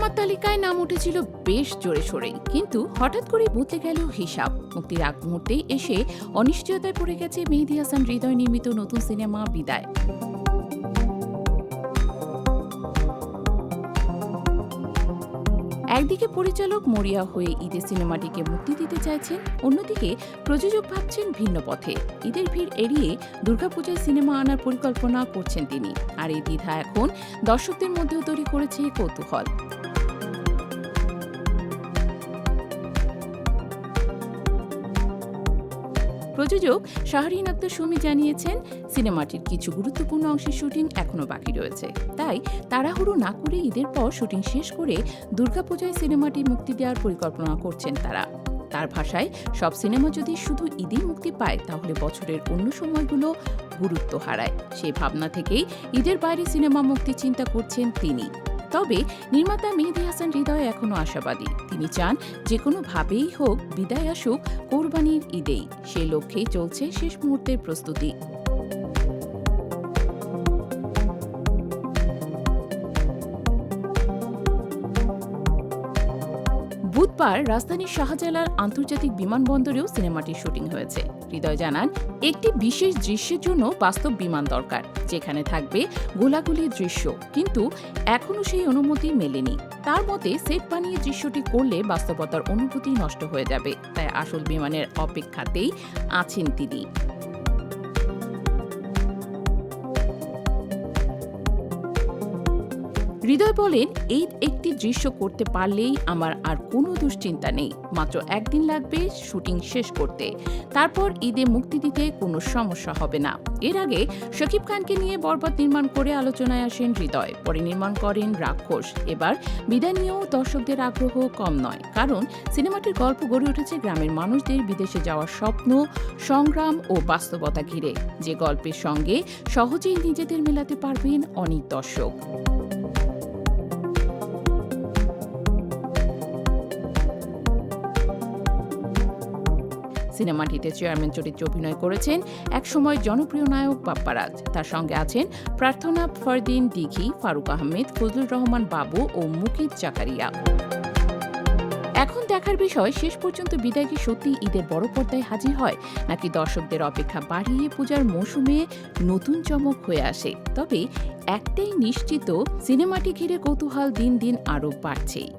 সিনেমার তালিকায় নাম উঠেছিল বেশ জোরে সোরেই, কিন্তু হঠাৎ করে বদলে গেল হিসাব। মুক্তির আগ মুহূর্তেই এসে অনিশ্চয়তায় পড়ে গেছে মেহেদী হাসান হৃদয় নির্মিত নতুন সিনেমা বিদায়। একদিকে পরিচালক মরিয়া হয়ে ঈদের সিনেমাটিকে মুক্তি দিতে চাইছেন, অন্যদিকে প্রযোজক ভাবছেন ভিন্ন পথে। ঈদের ভিড় এড়িয়ে দুর্গাপূজায় সিনেমা আনার পরিকল্পনা করছেন তিনি। আর এই দ্বিধা এখন দর্শকদের মধ্যেও তৈরি করেছে কৌতূহল। প্রযোজক শাহরিন আক্তার সুমি জানিয়েছেন, সিনেমাটির কিছু গুরুত্বপূর্ণ অংশের শুটিং এখনও বাকি রয়েছে, তাই তাড়াহুড়ো না করে ঈদের পর শুটিং শেষ করে দুর্গাপূজায় সিনেমাটি মুক্তি দেওয়ার পরিকল্পনা করছেন তারা। তার ভাষায়, সব সিনেমা যদি শুধু ঈদেই মুক্তি পায় তাহলে বছরের অন্য সময়গুলো গুরুত্ব হারায়। সেই ভাবনা থেকেই ঈদের বাইরে সিনেমা মুক্তি চিন্তা করছেন তিনি। তবে নির্মাতা মেহেদী হাসান হৃদয় এখনও আশাবাদী। তিনি চান যে কোনোভাবেই হোক বিদায় আসুক কোরবানির ঈদেই। সেই লক্ষ্যেই চলছে শেষ মুহূর্তের প্রস্তুতি। বুধবার রাজধানীর শাহজালাল আন্তর্জাতিক বিমানবন্দরেও সিনেমাটির শুটিং হয়েছে। হৃদয় জানান, একটি বিশেষ দৃশ্যের জন্য বাস্তব বিমান দরকার, যেখানে থাকবে গোলাগুলির দৃশ্য, কিন্তু এখনও সেই অনুমতি মেলেনি। তার মতে, সেট বানিয়ে দৃশ্যটি করলে বাস্তবতার অনুভূতি নষ্ট হয়ে যাবে, তাই আসল বিমানের অপেক্ষাতেই আছেন তিনি। হৃদয় বলেন, এই একটি দৃশ্য করতে পারলেই আমার আর কোনো দুশ্চিন্তা নেই। মাত্র একদিন লাগবে শুটিং শেষ করতে, তারপর ঈদে মুক্তি দিতে কোনো সমস্যা হবে না। এর আগে শাকিব খানকে নিয়ে বরবাদ নির্মাণ করে আলোচনায় আসেন হৃদয়, পরে নির্মাণ করেন রাক্ষস। এবার বিদায় নিয়েও দর্শকদের আগ্রহ কম নয়, কারণ সিনেমাটির গল্প গড়ে উঠেছে গ্রামের মানুষদের বিদেশে যাওয়ার স্বপ্ন, সংগ্রাম ও বাস্তবতা ঘিরে, যে গল্পের সঙ্গে সহজেই নিজেদের মেলাতে পারবেন অনেক দর্শক। সিনেমাটিতে চেয়ারম্যান চরিত্রে অভিনয় করেছেন একসময় জনপ্রিয় নায়ক বাপ্পারাজ। তার সঙ্গে আছেন প্রার্থনা ফরদিন দিঘি, ফারুক আহমেদ, ফজলুর রহমান বাবু ও মুকিত জাকারিয়া। এখন দেখার বিষয়, শেষ পর্যন্ত বিদায় কি সত্যি ঈদের বড় পর্দায় হাজির হয়, নাকি দর্শকদের অপেক্ষা বাড়িয়ে পূজার মৌসুমে নতুন চমক হয়ে আসে। তবে একটাই নিশ্চিত, সিনেমাটি ঘিরে কৌতূহল দিন দিন আরও বাড়ছেই।